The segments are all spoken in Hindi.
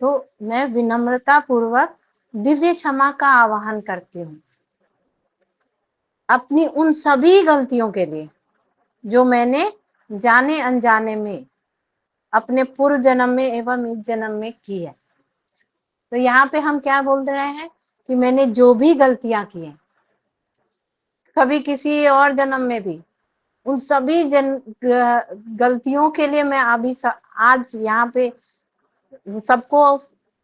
तो मैं विनम्रता पूर्वक दिव्य क्षमा का आवाहन करती हूँ अपनी उन सभी गलतियों के लिए जो मैंने जाने अनजाने में अपने पूर्व जन्म में एवं इस जन्म में की है। तो यहाँ पे हम क्या बोल रहे हैं कि मैंने जो भी गलतियां की हैं, कभी किसी और जन्म में भी, उन सभी गलतियों के लिए मैं अभी आज यहाँ पे सबको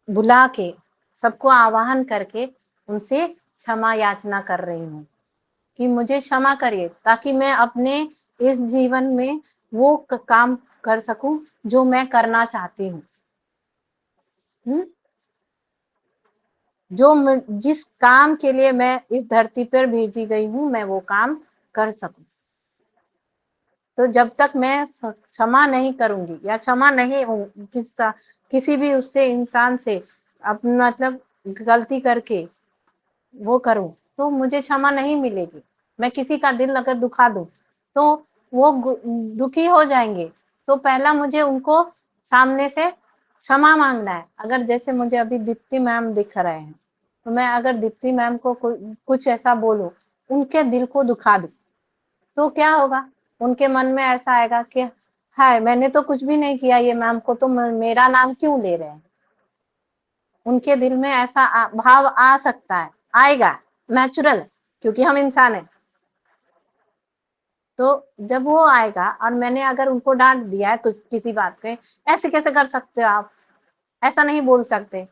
बुला के, सबको आवाहन करके उनसे क्षमा याचना कर रही हूँ कि मुझे क्षमा करिए, ताकि मैं अपने इस जीवन में वो काम कर सकूं जो मैं करना चाहती हूँ। जिस काम के लिए मैं इस धरती पर भेजी गई हूँ, मैं वो काम कर सकूं। तो जब तक मैं क्षमा नहीं करूंगी या क्षमा नहीं हूँ किसी भी उससे इंसान से अपना मतलब गलती करके वो करूं, तो मुझे क्षमा नहीं मिलेगी। मैं किसी का दिल अगर दुखा दूं तो वो दुखी हो जाएंगे। तो पहला मुझे उनको सामने से क्षमा मांगना है। अगर जैसे मुझे अभी दीप्ति मैम दिख रहे हैं, तो मैं अगर दीप्ति मैम को कुछ ऐसा बोलूं, उनके दिल को दुखा दूं, तो क्या होगा, उनके मन में ऐसा आएगा कि हाय, मैंने तो कुछ भी नहीं किया ये मैम को, तो मेरा नाम क्यों ले रहे हैं। उनके दिल में ऐसा भाव आ सकता है, आएगा, नेचुरल, क्योंकि हम इंसान हैं। तो जब वो आएगा और मैंने अगर उनको डांट दिया है कुछ किसी बात पे, ऐसे कैसे कर सकते हो आप, ऐसा नहीं बोल सकते,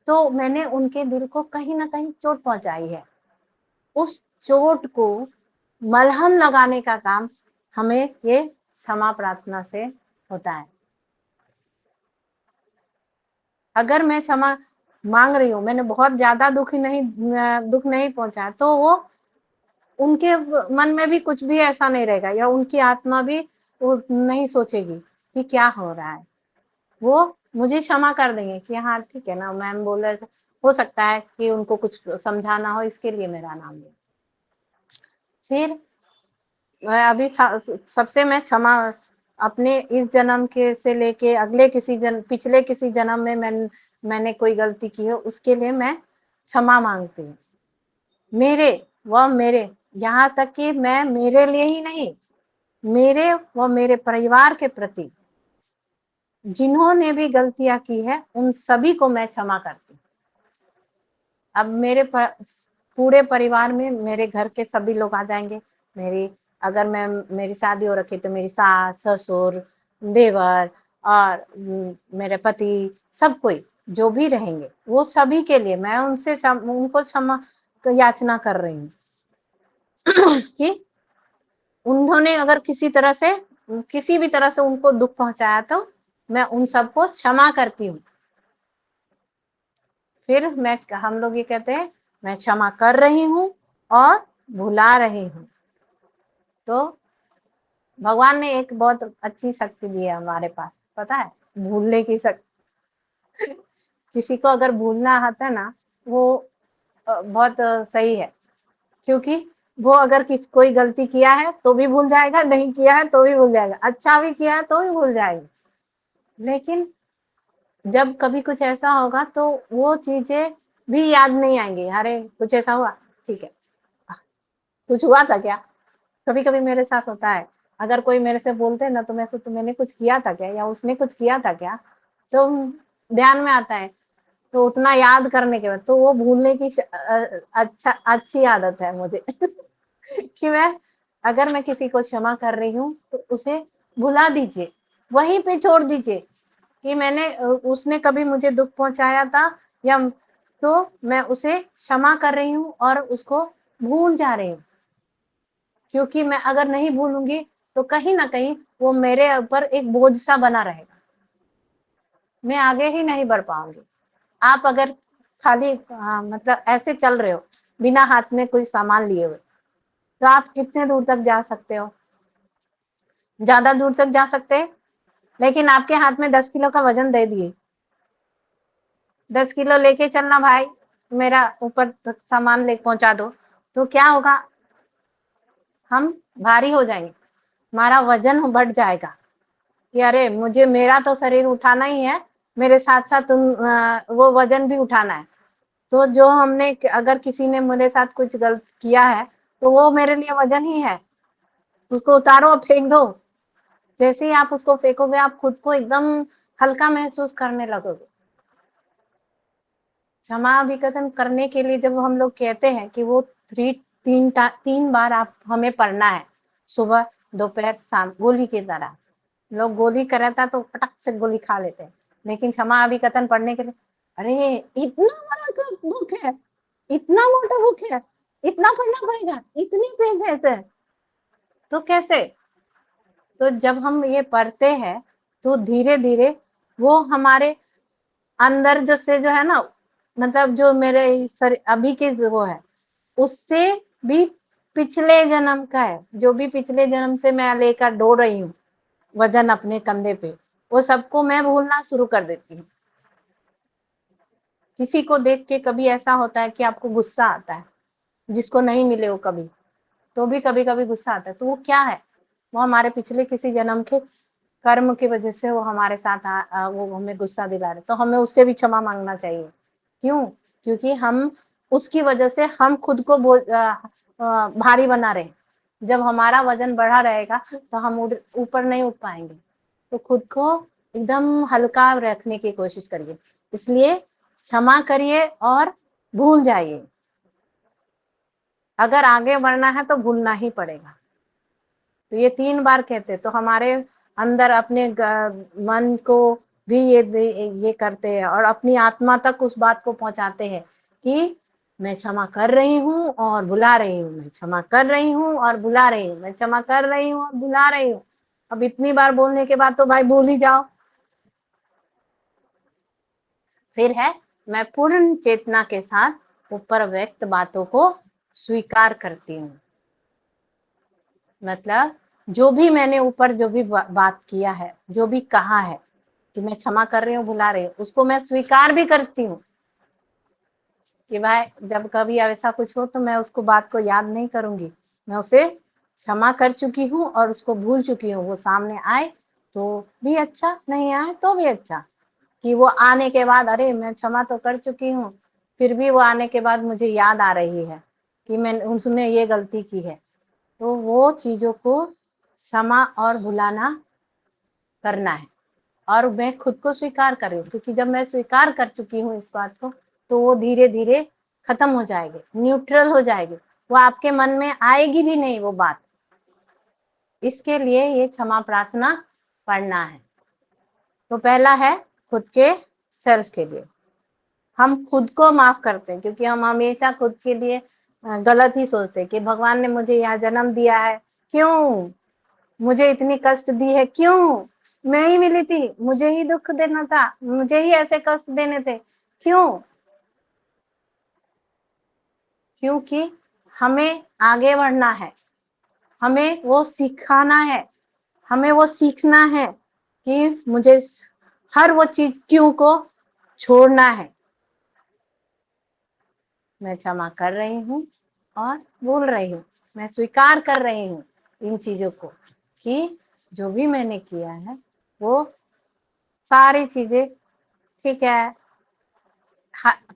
तो मैंने उनके दिल को कहीं ना कहीं चोट पहुंचाई है। उस चोट को मलहम लगाने का काम हमें ये क्षमा प्रार्थना से होता है। अगर मैं क्षमा मांग रही हूँ, मैंने बहुत ज्यादा दुख नहीं पहुंचा, तो वो उनके मन में भी कुछ भी ऐसा नहीं रहेगा, या उनकी आत्मा भी वो नहीं सोचेगी कि क्या हो रहा है। वो मुझे क्षमा कर देंगे कि हाँ ठीक है ना, मैम बोल रहे, हो सकता है कि उनको कुछ समझाना हो, इसके लिए मेरा नाम लिया। फिर अभी सबसे मैं क्षमा अपने इस जन्म के से लेके अगले पिछले किसी जन्म में मैंने कोई गलती की हो, उसके लिए मैं क्षमा मांगती हूँ। मेरे यहाँ तक कि मैं मेरे लिए ही नहीं, मेरे व मेरे परिवार के प्रति जिन्होंने भी गलतियां की है, उन सभी को मैं क्षमा करती हूँ। अब पूरे परिवार में मेरे घर के सभी लोग आ जाएंगे। अगर मेरी शादी हो रखी तो मेरी सास, ससुर, देवर और मेरे पति, सब कोई जो भी रहेंगे, वो सभी के लिए मैं उनको क्षमा याचना कर रही हूँ कि उन्होंने अगर किसी भी तरह से उनको दुख पहुंचाया, तो मैं उन सबको क्षमा करती हूँ। फिर हम लोग ये कहते हैं, मैं क्षमा कर रही हूँ और भुला रही हूँ। तो भगवान ने एक बहुत अच्छी शक्ति दी है हमारे पास, पता है, भूलने की शक्ति। किसी को अगर भूलना आता है ना, वो बहुत सही है, क्योंकि वो अगर कोई गलती किया है तो भी भूल जाएगा, नहीं किया है तो भी भूल जाएगा, अच्छा भी किया है तो भी भूल जाएगा। लेकिन जब कभी कुछ ऐसा होगा तो वो चीजें भी याद नहीं आएंगी। अरे कुछ ऐसा हुआ, ठीक है, कुछ हुआ था क्या। कभी कभी मेरे साथ होता है, अगर कोई मेरे से बोलते हैं ना, तो मैं सोचती मैंने कुछ किया था क्या, या उसने कुछ किया था क्या, तो ध्यान में आता है। तो उतना याद करने के बाद तो वो भूलने की अच्छी आदत है मुझे। कि अगर मैं किसी को क्षमा कर रही हूँ तो उसे भुला दीजिए, वहीं पे छोड़ दीजिए कि उसने कभी मुझे दुख पहुंचाया था, या तो मैं उसे क्षमा कर रही हूँ और उसको भूल जा रही हूँ। क्योंकि मैं अगर नहीं भूलूंगी तो कहीं ना कहीं वो मेरे ऊपर एक बोझ सा बना रहेगा, मैं आगे ही नहीं बढ़ पाऊंगी। आप अगर खाली मतलब ऐसे चल रहे हो बिना हाथ में कोई सामान लिए हुए, तो आप कितने दूर तक जा सकते हो, ज्यादा दूर तक जा सकते हैं। लेकिन आपके हाथ में 10 किलो का वजन दे दिए, 10 किलो लेके चलना भाई, मेरा ऊपर तक सामान ले पहुंचा दो, तो क्या होगा, हम भारी हो जाएंगे, हमारा वजन बढ़ जाएगा कि अरे मुझे मेरा तो शरीर उठाना ही है, मेरे साथ साथ वो वजन भी उठाना है। तो जो हमने, अगर किसी ने मेरे साथ कुछ गलत किया है तो वो मेरे लिए वजन ही है, उसको उतारो और फेंक दो। जैसे ही आप उसको फेंकोगे आप खुद को एकदम हल्का महसूस करने लगोगे। क्षमा विकथन करने के लिए जब हम लोग कहते हैं कि वो तीन बार आप हमें पढ़ना है, सुबह दोपहर शाम, गोली की तरह। लोग गोली कराता तो फटक से गोली खा लेते हैं, लेकिन क्षमा विकथन पढ़ने के लिए, अरे इतना बड़ा बुक है, इतना मोटा बुक है, इतना पढ़ना पड़ेगा, इतनी पेज है, तो कैसे? तो जब हम ये पढ़ते हैं तो धीरे धीरे वो हमारे अंदर जो है ना, मतलब जो मेरे अभी के वो है उससे भी पिछले जन्म का है, जो भी पिछले जन्म से मैं लेकर दौड़ रही हूँ वजन अपने कंधे पे, वो सबको मैं भूलना शुरू कर देती हूँ। किसी को देख के कभी ऐसा होता है कि आपको गुस्सा आता है, जिसको नहीं मिले वो कभी, तो भी कभी कभी गुस्सा आता है, तो वो क्या है? वो हमारे पिछले किसी जन्म के कर्म की वजह से वो हमारे साथ वो हमें गुस्सा दिला रहे, तो हमें उससे भी क्षमा मांगना चाहिए। क्यों? क्योंकि हम उसकी वजह से हम खुद को भारी बना रहे। जब हमारा वजन बढ़ा रहेगा तो हम ऊपर नहीं उठ पाएंगे। तो खुद को एकदम हल्का रखने की कोशिश करिए। इसलिए क्षमा करिए और भूल जाइए। अगर आगे बढ़ना है तो भूलना ही पड़ेगा। तो ये 3 बार कहते तो हमारे अंदर अपने मन को भी ये करते हैं और अपनी आत्मा तक उस बात को पहुंचाते हैं कि मैं क्षमा कर रही हूँ और भुला रही हूँ, मैं क्षमा कर रही हूँ और भुला रही हूँ, मैं क्षमा कर रही हूँ और भुला रही हूँ। अब इतनी बार बोलने के बाद तो भाई भूल ही जाओ। फिर है, मैं पूर्ण चेतना के साथ ऊपर व्यक्त बातों को स्वीकार करती हूँ। मतलब जो भी मैंने ऊपर जो भी बात किया है, जो भी कहा है कि मैं क्षमा कर रही हूँ, भुला रही हूँ, उसको मैं स्वीकार भी करती हूँ कि भाई जब कभी ऐसा कुछ हो तो मैं उसको बात को याद नहीं करूंगी, मैं उसे क्षमा कर चुकी हूँ और उसको भूल चुकी हूँ। वो सामने आए तो भी अच्छा, नहीं आए तो भी अच्छा, कि वो आने के बाद अरे मैं क्षमा तो कर चुकी हूँ, फिर भी वो आने के बाद मुझे याद आ रही है कि मैं उसने ये गलती की है। तो वो चीजों को क्षमा और भुलाना करना है और मैं खुद को स्वीकार कर रही हूँ, क्योंकि जब मैं स्वीकार कर चुकी हूँ इस बात को तो वो धीरे धीरे खत्म हो जाएगी, न्यूट्रल हो जाएगी, वो आपके मन में आएगी भी नहीं वो बात। इसके लिए ये क्षमा प्रार्थना पढ़ना है। तो पहला है खुद के सेल्फ के लिए, हम खुद को माफ करते हैं, क्योंकि हम हमेशा खुद के लिए गलत ही सोचते हैं कि भगवान ने मुझे यहाँ जन्म दिया है, क्यों मुझे इतनी कष्ट दी है, क्यों मैं ही मिली थी, मुझे ही दुख देना था, मुझे ही ऐसे कष्ट देने थे, क्यों? क्योंकि हमें आगे बढ़ना है, हमें वो सिखाना है, हमें वो सीखना है कि मुझे हर वो चीज क्यों को छोड़ना है। मैं क्षमा कर रही हूँ और भूल रही हूँ, मैं स्वीकार कर रही हूँ इन चीजों को कि जो भी मैंने किया है वो सारी चीजें ठीक है,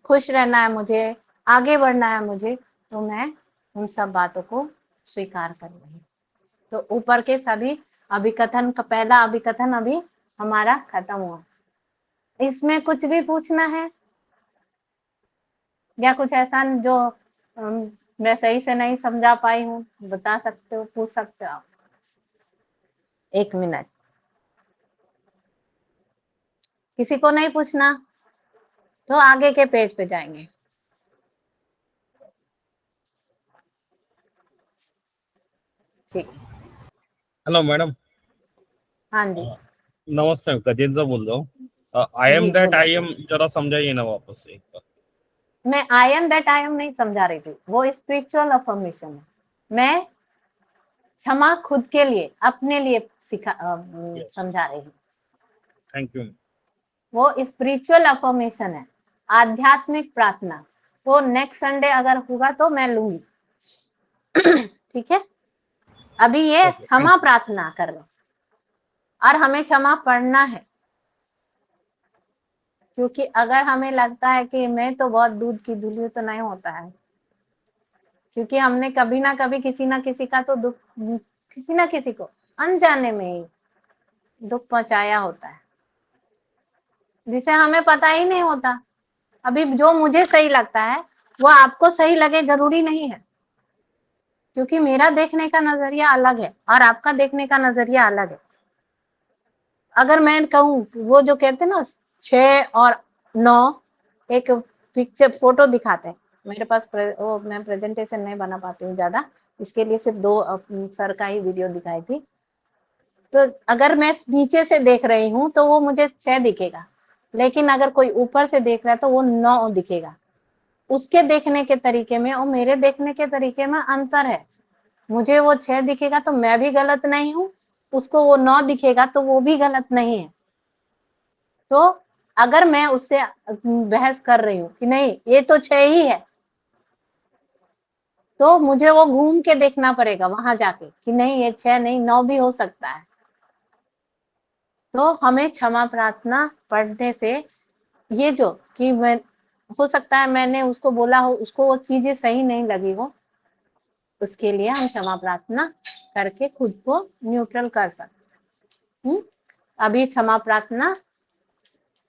खुश रहना है मुझे, आगे बढ़ना है मुझे, तो मैं उन सब बातों को स्वीकार कर रही हूँ। तो ऊपर के सभी अभिकथन का पहला अभिकथन अभी हमारा खत्म हुआ। इसमें कुछ भी पूछना है या कुछ ऐसा जो मैं सही से नहीं समझा पाई हूँ, बता सकते हो, पूछ सकते हो आप। 1 मिनट, किसी को नहीं पूछना तो आगे के पेज पे जाएंगे। ठीक। Hello madam. हाँ जी। नमस्ते, मैं गजेंद्र बोल रहा हूँ। आई एम जी दैट बोलिए। आई एम जरा समझाइए ना वापस से एक बार। मैं I am that I am नहीं समझा रही थी, वो स्पिरिचुअल अफर्मेशन है। मैं क्षमा खुद के लिए, अपने लिए यस, समझा रही हूँ। Thank you. वो स्पिरिचुअल अफर्मेशन है, आध्यात्मिक प्रार्थना। वो नेक्स्ट संडे अगर होगा तो मैं लूंगी। ठीक है, अभी ये ओके, थैंक क्षमा यू। प्रार्थना कर रहे हैं और हमें क्षमा पढ़ना है। क्योंकि अगर हमें लगता है कि मैं तो बहुत दूध की धुली हूँ, तो नहीं होता है, क्योंकि हमने कभी ना कभी किसी ना किसी का तो दुख, किसी ना किसी को अनजाने में ही दुख पहुंचाया होता है, जिसे हमें पता ही नहीं होता। अभी जो मुझे सही लगता है वो आपको सही लगे जरूरी नहीं है, क्योंकि मेरा देखने का नजरिया अलग है और आपका देखने का नजरिया अलग है। अगर मैं कहूँ, वो जो कहते हैं ना 6 और 9, एक पिक्चर फोटो दिखाते हैं, मेरे पास वो मैं प्रेजेंटेशन नहीं बना पाती हूँ ज्यादा, इसके लिए सिर्फ 2 सर का ही वीडियो दिखाई थी। तो अगर मैं नीचे से देख रही हूँ तो वो मुझे 6 दिखेगा, लेकिन अगर कोई ऊपर से देख रहा है तो वो 9 दिखेगा। उसके देखने के तरीके में और मेरे देखने के तरीके में अंतर है। मुझे वो 6 दिखेगा तो मैं भी गलत नहीं हूँ, उसको वो 9 दिखेगा तो वो भी गलत नहीं है। तो अगर मैं उससे बहस कर रही हूँ कि नहीं ये तो 6 ही है, तो मुझे वो घूम के देखना पड़ेगा वहां जाके कि नहीं ये 6 नहीं 9 भी हो सकता है। तो हमें क्षमा प्रार्थना पढ़ने से ये जो कि मैं, हो सकता है मैंने उसको बोला हो, उसको वो चीजें सही नहीं लगी हो, उसके लिए हम क्षमा प्रार्थना करके खुद को न्यूट्रल कर सकते हैं। अभी क्षमा प्रार्थना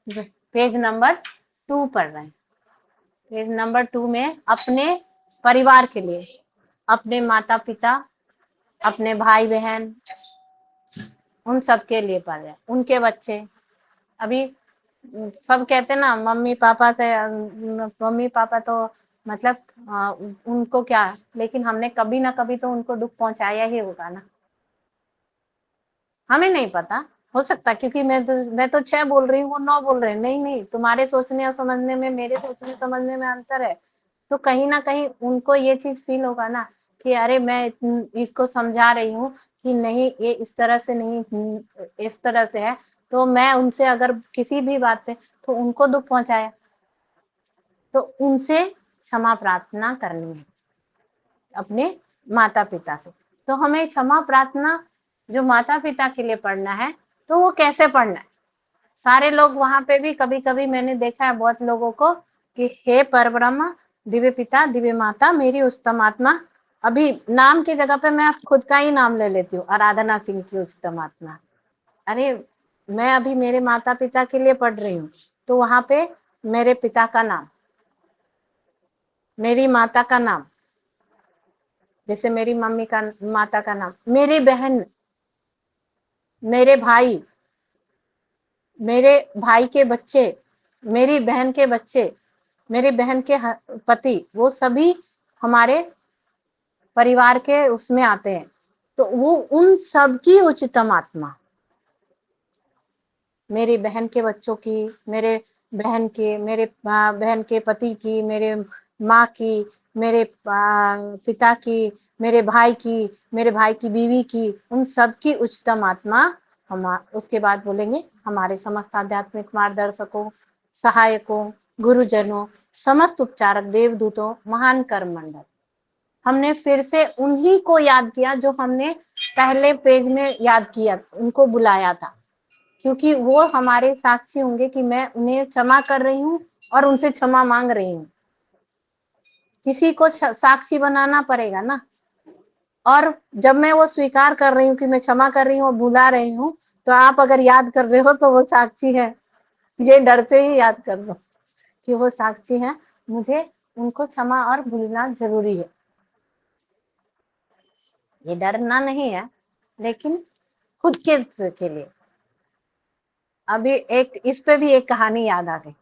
पेज नंबर 2 पढ़ रहे हैं। पेज नंबर 2 में अपने परिवार के लिए, अपने माता पिता, अपने भाई बहन, उन सब के लिए पढ़ रहे हैं, उनके बच्चे। अभी सब कहते हैं ना मम्मी पापा से, मम्मी पापा तो मतलब उनको क्या, लेकिन हमने कभी ना कभी तो उनको दुख पहुंचाया ही होगा ना, हमें नहीं पता। हो सकता क्योंकि मैं तो 6 बोल रही हूँ, वो 9 बोल रहे हैं। नहीं नहीं, तुम्हारे सोचने और समझने में, मेरे सोचने समझने में अंतर है। तो कहीं ना कहीं उनको ये चीज फील होगा ना कि अरे मैं इसको समझा रही हूँ कि नहीं ये इस तरह से नहीं, इस तरह से है। तो मैं उनसे अगर किसी भी बात पे तो उनको दुख पहुंचाया, तो उनसे क्षमा प्रार्थना करनी है अपने माता पिता से। तो हमें क्षमा प्रार्थना जो माता पिता के लिए पढ़ना है, तो वो कैसे पढ़ना है? सारे लोग वहां पे भी कभी कभी मैंने देखा है बहुत लोगों को कि हे परब्रह्म, दिव्य पिता, दिव्य माता, मेरी उच्चतम आत्मा। अभी नाम की जगह पे मैं खुद का ही नाम ले लेती हूँ, आराधना सिंह की उच्चतम आत्मा। अरे मैं अभी मेरे माता पिता के लिए पढ़ रही हूँ, तो वहां पे मेरे पिता का नाम, मेरी माता का नाम, जैसे मेरी मम्मी का, माता का नाम, मेरी बहन, मेरे भाई, मेरे भाई के बच्चे, मेरी बहन के बच्चे, मेरी बहन के पति, वो सभी हमारे परिवार के उसमें आते हैं। तो वो उन सब की उच्चतम आत्मा, मेरी बहन के बच्चों की, मेरे बहन के, मेरे बहन के पति की, मेरे माँ की, मेरे पिता की, मेरे भाई की, मेरे भाई की बीवी की, उन सब की उच्चतम आत्मा। हम उसके बाद बोलेंगे हमारे समस्त आध्यात्मिक मार्गदर्शकों, सहायकों, गुरुजनों, समस्त उपचारक, देवदूतों, महान कर्म मंडल। हमने फिर से उन्हीं को याद किया जो हमने पहले पेज में याद किया, उनको बुलाया था, क्योंकि वो हमारे साक्षी होंगे कि मैं उन्हें क्षमा कर रही हूँ और उनसे क्षमा मांग रही हूँ। किसी को साक्षी बनाना पड़ेगा ना। और जब मैं वो स्वीकार कर रही हूँ कि मैं क्षमा कर रही हूँ और भुला रही हूँ, तो आप अगर याद कर रहे हो तो वो साक्षी है। ये डर से ही याद कर लो कि वो साक्षी है, मुझे उनको क्षमा और भूलना जरूरी है। ये डरना नहीं है, लेकिन खुद के लिए। अभी एक इस पे भी एक कहानी याद आ गई।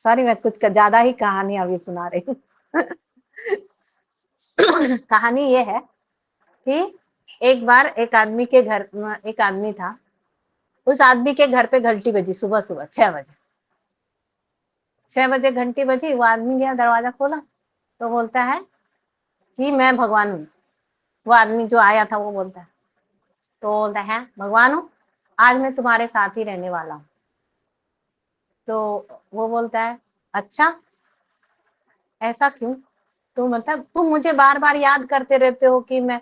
सॉरी, मैं कुछ ज्यादा ही कहानी अभी सुना रही हूँ। कहानी ये है कि एक बार एक आदमी के घर, एक आदमी था, उस आदमी के घर पे घंटी बजी सुबह सुबह 6 बजे। 6 बजे घंटी बजी, वो आदमी गया, दरवाजा खोला, तो बोलता है कि मैं भगवान हूँ। वो आदमी जो आया था वो बोलता है, तो बोलता है भगवान हूँ, आज मैं तुम्हारे साथ ही रहने वाला हूँ। तो वो बोलता है अच्छा, ऐसा क्यों? तो मतलब तुम मुझे बार बार याद करते रहते हो कि मैं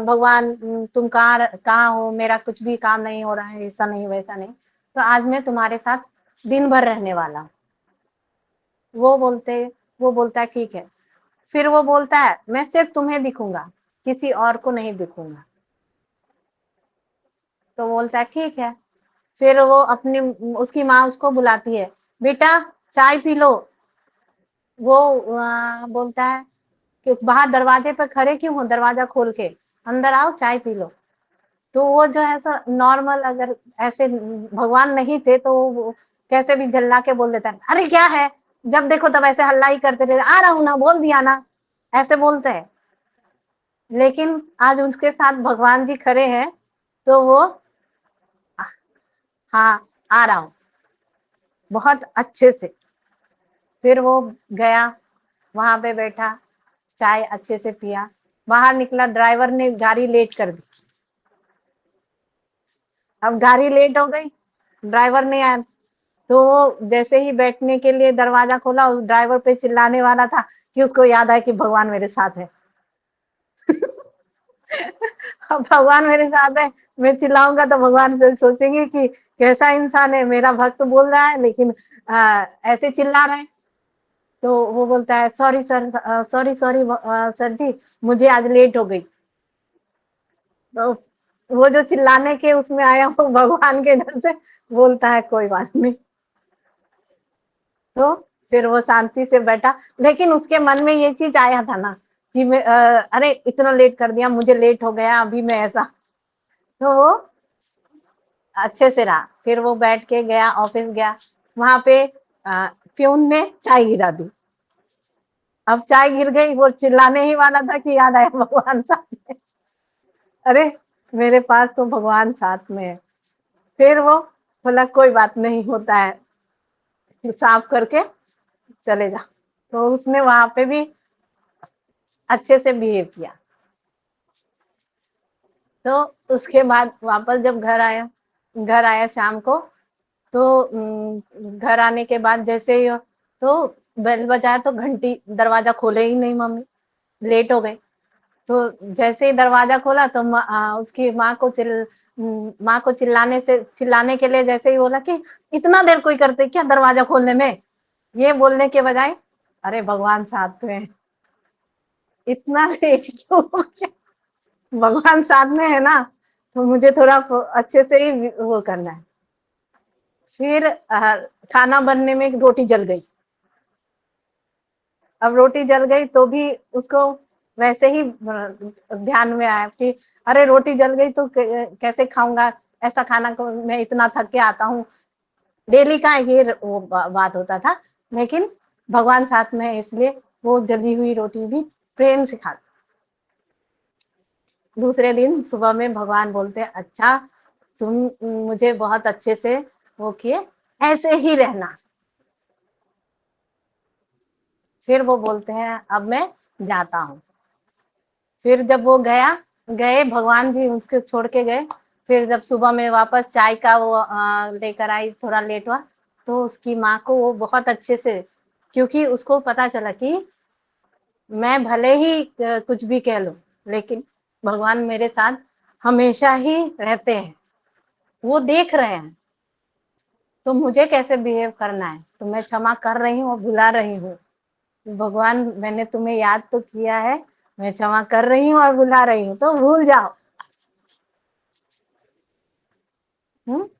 भगवान, तुम कहाँ कहाँ हो, मेरा कुछ भी काम नहीं हो रहा है, ऐसा नहीं वैसा नहीं, तो आज मैं तुम्हारे साथ दिन भर रहने वाला। वो बोलता है ठीक है। फिर वो बोलता है मैं सिर्फ तुम्हें दिखूंगा, किसी और को नहीं दिखूंगा। तो बोलता है ठीक है। फिर वो अपनी उसकी माँ उसको बुलाती है, बेटा चाय पी लो। वो बोलता है कि बाहर दरवाजे पर खड़े क्यों हो, दरवाजा खोल के अंदर आओ, चाय पी लो। तो वो जो है सो नॉर्मल, अगर ऐसे भगवान नहीं थे तो वो कैसे भी झल्ला के बोल देता है, अरे क्या है, जब देखो तब ऐसे हल्ला ही करते रहते, आ रहा हूं ना, बोल दिया ना, ऐसे बोलते हैं। लेकिन आज उसके साथ भगवान जी खड़े हैं तो वो, हाँ आ रहा हूं, बहुत अच्छे से। फिर वो गया, वहां पे बैठा, चाय अच्छे से पिया, बाहर निकला, ड्राइवर ने गाड़ी लेट कर दी। अब गाड़ी लेट हो गई, ड्राइवर नहीं आया। तो वो जैसे ही बैठने के लिए दरवाजा खोला, उस ड्राइवर पे चिल्लाने वाला था कि उसको याद आया कि भगवान मेरे साथ है। अब भगवान मेरे साथ है, मैं चिल्लाऊंगा तो भगवान से सोचेंगे कि कैसा इंसान है, मेरा भक्त बोल रहा है लेकिन ऐसे चिल्ला रहे हैं। तो वो बोलता है sorry sir, sorry sorry sir जी, मुझे आज लेट हो गई। तो वो जो चिल्लाने के उसमें आया वो भगवान के डर से बोलता है कोई बात नहीं। तो फिर वो शांति से बैठा, लेकिन उसके मन में ये चीज आया था ना कि मैं अरे इतना लेट कर दिया, मुझे लेट हो गया, अभी मैं ऐसा। तो वो अच्छे से रहा। फिर वो बैठ के गया, ऑफिस गया, वहां पे प्यून ने चाय गिरा दी। अब चाय गिर गई, वो चिल्लाने ही वाला था कि याद आया भगवान साथ में, अरे मेरे पास तो भगवान साथ में है। फिर वो बोला कोई बात नहीं, होता है, साफ करके चले जा। तो उसने वहां पे भी अच्छे से बिहेव किया। तो उसके बाद वापस जब घर आया शाम को, तो घर आने के बाद जैसे ही तो बेल बजाया तो घंटी, दरवाजा खोले ही नहीं मम्मी, लेट हो गए। तो जैसे ही दरवाजा खोला तो उसकी माँ को चिल्लाने के लिए जैसे ही बोला कि इतना देर कोई करते क्या दरवाजा खोलने में, ये बोलने के बजाय अरे भगवान साथ में, इतना लेट क्यों हो गया, भगवान साथ में है ना, तो मुझे थोड़ा अच्छे से ही वो करना है। फिर खाना बनने में रोटी जल गई। अब रोटी जल गई तो भी उसको वैसे ही ध्यान में आया कि अरे रोटी जल गई तो कैसे खाऊंगा, ऐसा खाना को मैं इतना थक के आता हूँ, डेली का ये वो बात होता था। लेकिन भगवान साथ में है इसलिए वो जली हुई रोटी भी प्रेम से खा। दूसरे दिन सुबह में भगवान बोलते अच्छा, तुम मुझे बहुत अच्छे से वो किए, ऐसे ही रहना। फिर वो बोलते हैं अब मैं जाता हूँ। फिर जब वो गए भगवान जी उसके छोड़ के गए। फिर जब सुबह में वापस चाय का वो लेकर आई, थोड़ा लेट हुआ, तो उसकी माँ को वो बहुत अच्छे से, क्योंकि उसको पता चला कि मैं भले ही कुछ भी कह लूं, लेकिन भगवान मेरे साथ हमेशा ही रहते हैं, वो देख रहे हैं, तो मुझे कैसे बिहेव करना है, तो मैं क्षमा कर रही हूँ और भुला रही हूँ। भगवान मैंने तुम्हें याद तो किया है, मैं क्षमा कर रही हूँ और भुला रही हूँ, तो भूल जाओ। तो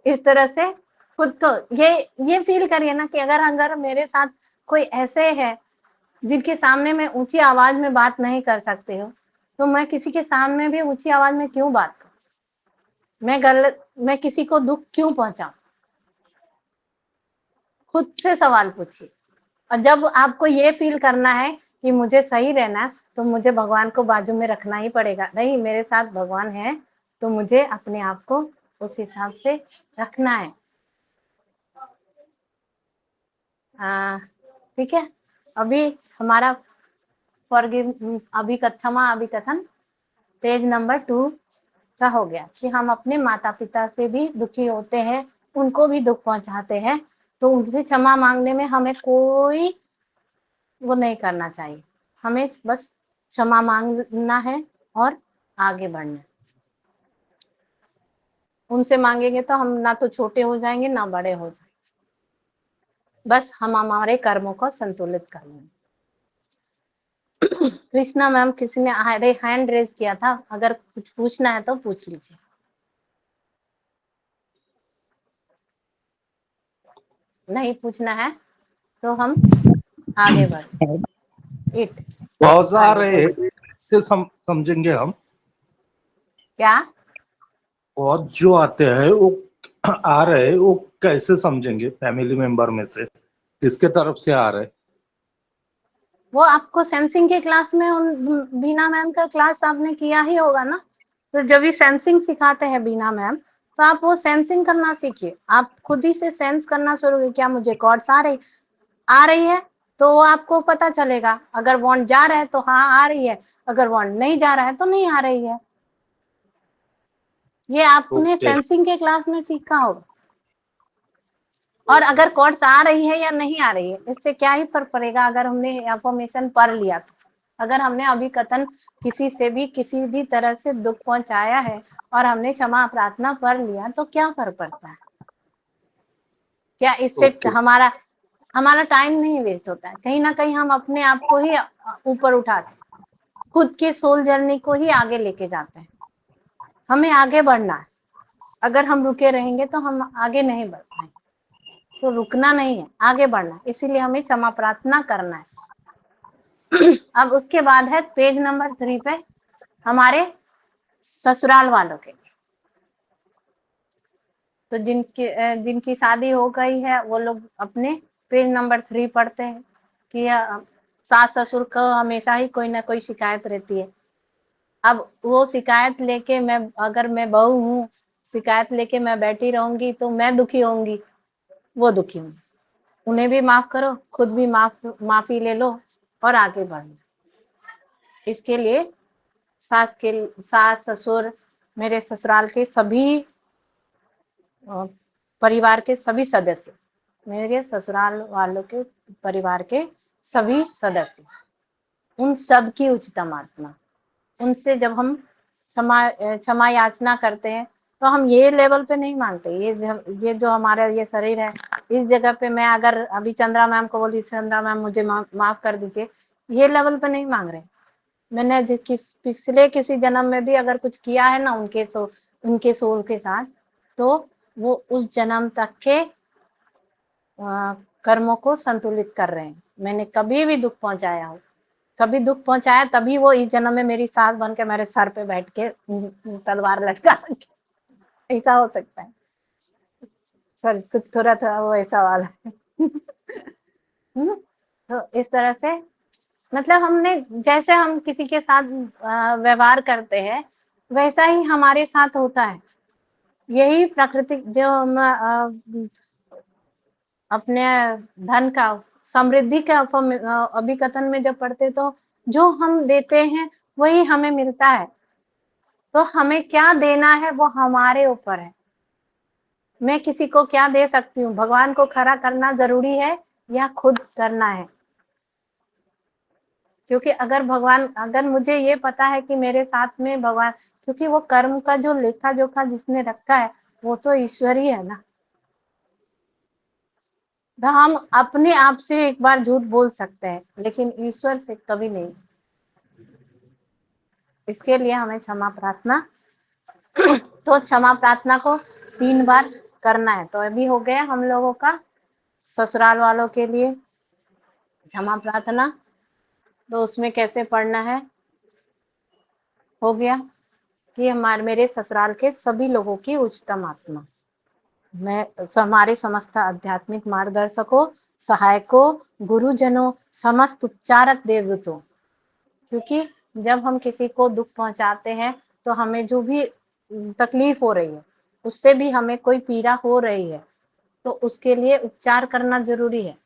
इस तरह से खुद को ये फील करिए ना कि अगर अगर मेरे साथ कोई ऐसे है जिनके सामने मैं ऊंची आवाज में बात नहीं कर सकती हूँ, तो मैं किसी के सामने भी ऊंची आवाज में क्यों बात करूं, मैं किसी को दुख क्यों पहुंचाऊं। खुद से सवाल पूछिए। और जब आपको ये फील करना है कि मुझे सही रहना, तो मुझे भगवान को बाजू में रखना ही पड़ेगा, नहीं मेरे साथ भगवान है, तो मुझे अपने आप को उस हिसाब से रखना है। ठीक है। अभी हमारा फॉरगिव क्षमा अभिकथन पेज नंबर 2 का हो गया कि हम अपने माता पिता से भी दुखी होते हैं, उनको भी दुख पहुंचाते हैं, तो उनसे क्षमा मांगने में हमें कोई वो नहीं करना चाहिए, हमें बस क्षमा मांगना है और आगे बढ़ना है। उनसे मांगेंगे तो हम ना तो छोटे हो जाएंगे ना बड़े हो जाएंगे। बस हम हमारे कर्मों को संतुलित कर लेंगे। कृष्णा मैम, किसी ने हैंड रेज किया था, अगर कुछ पूछना है तो पूछ लीजिए। नहीं पूछना है तो हम आगे बढ़े। इट बहुत आ आगे रहे हैं, कैसे समझेंगे हम? क्या? बहुत जो आते हैं वो आ रहे हैं, वो कैसे समझेंगे? फैमिली मेंबर में से किसके तरफ से आ रहे? वो आपको सेंसिंग के क्लास में बीना मैम का क्लास आपने किया ही होगा ना। तो जब भी सेंसिंग सिखाते हैं बीना मैम, तो आप वो सेंसिंग करना सीखिए। आप खुद ही से सेंस करना शुरू करिए, क्या मुझे कॉर्ड्स आ रही है, तो वो आपको पता चलेगा। अगर वांड जा रहा है तो हाँ आ रही है, अगर वांड नहीं जा रहा है तो नहीं आ रही है। ये आपने ओके, सेंसिंग के क्लास में सीखा होगा। और अगर कॉर्ड्स आ रही है या नहीं आ रही है, इससे क्या ही फर्क पड़ेगा अगर हमने अफर्मेशन पढ़ लिया तो। अगर हमने अभी कथन किसी से भी किसी भी तरह से दुख पहुंचाया है और हमने क्षमा प्रार्थना पढ़ लिया तो क्या फर्क पड़ता है? क्या इससे ओके। हमारा हमारा टाइम नहीं वेस्ट होता है? कहीं ना कहीं हम अपने आप को ही ऊपर उठाते हैं, खुद के सोल जर्नी को ही आगे लेके जाते हैं। हमें आगे बढ़ना है। अगर हम रुके रहेंगे तो हम आगे नहीं बढ़ पाएंगे। तो रुकना नहीं है, आगे बढ़ना है। इसीलिए हमें क्षमा प्रार्थना करना है। अब उसके बाद है पेज नंबर 3 पे हमारे ससुराल वालों के। तो जिनकी शादी हो गई है वो लोग अपने पेज नंबर 3 पढ़ते हैं कि सास ससुर को हमेशा ही कोई ना कोई शिकायत रहती है। अब वो शिकायत लेके अगर मैं बहू हूँ, शिकायत लेके मैं बैठी रहूंगी तो मैं दुखी होंगी, वो दुखी होंगी। उन्हें भी माफ करो, खुद भी माफी ले लो और आगे बढ़ो। इसके लिए सास ससुर, मेरे ससुराल के सभी परिवार के सभी सदस्य, मेरे ससुराल वालों के परिवार के सभी सदस्य, उन सब की उच्चतम आत्मा, उनसे जब हम क्षमा याचना करते हैं तो हम ये लेवल पे नहीं मांगते। ये जो हमारा ये शरीर है, इस जगह पे मैं अगर अभी चंद्रा मैम को बोली, चंद्रा मैम मुझे माफ कर दीजिए, ये लेवल पे नहीं मांग रहे। मैंने पिछले किसी जन्म में भी अगर कुछ किया है ना उनके सोल के साथ, तो वो उस जन्म तक के कर्मों को संतुलित कर रहे हैं। मैंने कभी भी दुख पहुंचाया हो, कभी दुख पहुंचाया, तभी वो इस जन्म में मेरी सास बन के मेरे सर पे बैठ के तलवार लटका के। ऐसा हो सकता है सर, कुछ थोड़ा थोड़ा वो ऐसा वाला है। तो इस तरह से मतलब हमने जैसे हम किसी के साथ व्यवहार करते हैं वैसा ही हमारे साथ होता है। यही प्राकृतिक जो हम अपने धन का, समृद्धि का अभिकथन में जब पढ़ते तो जो हम देते हैं वही हमें मिलता है। तो हमें क्या देना है वो हमारे ऊपर है। मैं किसी को क्या दे सकती हूँ? भगवान को खड़ा करना जरूरी है या खुद करना है? क्योंकि अगर मुझे ये पता है कि मेरे साथ में भगवान, क्योंकि वो कर्म का जो लेखा जोखा जिसने रखा है वो तो ईश्वर ही है ना। तो हम अपने आप से एक बार झूठ बोल सकते हैं लेकिन ईश्वर से कभी नहीं। इसके लिए हमें क्षमा प्रार्थना तो क्षमा प्रार्थना को 3 बार करना है। तो अभी हो गया हम लोगों का ससुराल वालों के लिए क्षमा प्रार्थना। तो उसमें कैसे पढ़ना है हो गया कि मेरे ससुराल के सभी लोगों की उच्चतम आत्मा, मैं हमारे समस्त आध्यात्मिक मार्गदर्शकों, सहायकों, गुरुजनों, समस्त उपचारक देवदूतों। क्योंकि जब हम किसी को दुख पहुंचाते हैं तो हमें जो भी तकलीफ हो रही है, उससे भी हमें कोई पीड़ा हो रही है, तो उसके लिए उपचार करना जरूरी है।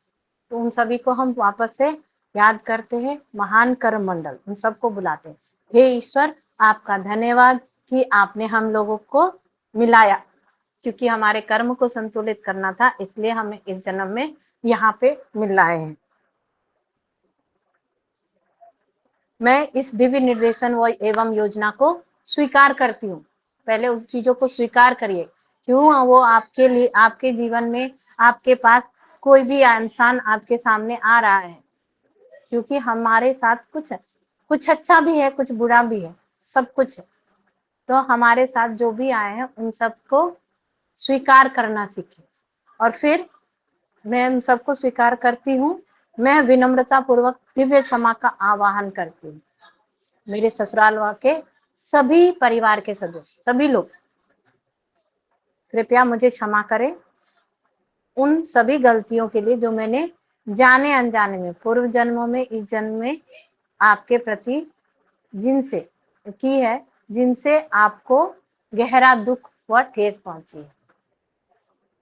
तो उन सभी को हम वापस से याद करते हैं, महान कर्म मंडल उन सबको बुलाते हैं। हे ईश्वर, आपका धन्यवाद कि आपने हम लोगों को मिलाया, क्योंकि हमारे कर्म को संतुलित करना था, इसलिए हमें इस जन्म में यहाँ पे मिल रहे हैं। मैं इस दिव्य निर्देशन व एवं योजना को स्वीकार करती हूँ। पहले उस चीजों को स्वीकार करिए क्यों वो आपके लिए, आपके जीवन में, आपके पास कोई भी इंसान आपके सामने आ रहा है, क्योंकि हमारे साथ कुछ अच्छा भी है, कुछ बुरा भी है, सब कुछ है। तो हमारे साथ जो भी आए हैं उन सबको स्वीकार करना सीखें। और फिर मैं उन सबको स्वीकार करती हूँ। मैं विनम्रता पूर्वक दिव्य क्षमा का आवाहन करती हूँ। मेरे ससुराल के सभी परिवार के सदस्य, सभी लोग कृपया मुझे क्षमा करें उन सभी गलतियों के लिए जो मैंने जाने अनजाने में, पूर्व जन्मों में, इस जन्म में आपके प्रति जिनसे की है, जिनसे आपको गहरा दुख व ठेस पहुंची है।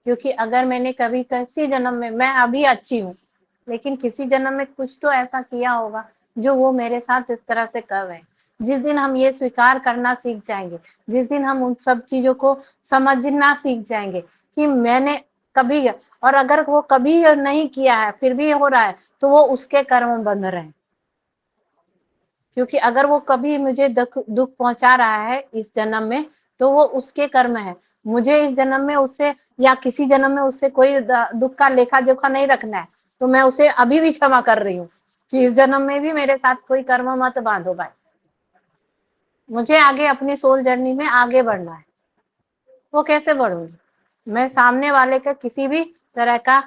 क्योंकि अगर मैंने कभी किसी जन्म में, मैं अभी अच्छी हूँ, लेकिन किसी जन्म में कुछ तो ऐसा किया होगा जो वो मेरे साथ इस तरह से कर रहे हैं। जिस दिन हम ये स्वीकार करना सीख जाएंगे, जिस दिन हम उन सब चीजों को समझना सीख जाएंगे कि मैंने कभी, और अगर वो कभी नहीं किया है फिर भी हो रहा है, तो वो उसके कर्म बंध रहे हैं। क्योंकि अगर वो कभी मुझे दुख पहुंचा रहा है इस जन्म में, तो वो उसके कर्म है। मुझे इस जन्म में उससे या किसी जन्म में उससे कोई दुख का लेखा जोखा नहीं रखना है, तो मैं उसे अभी भी क्षमा कर रही हूँ कि इस जन्म में भी मेरे साथ कोई कर्म मत बांधो भाई। मुझे आगे अपनी सोल जर्नी में आगे बढ़ना है। वो कैसे बढ़ूंगी? मैं सामने वाले का किसी भी तरह का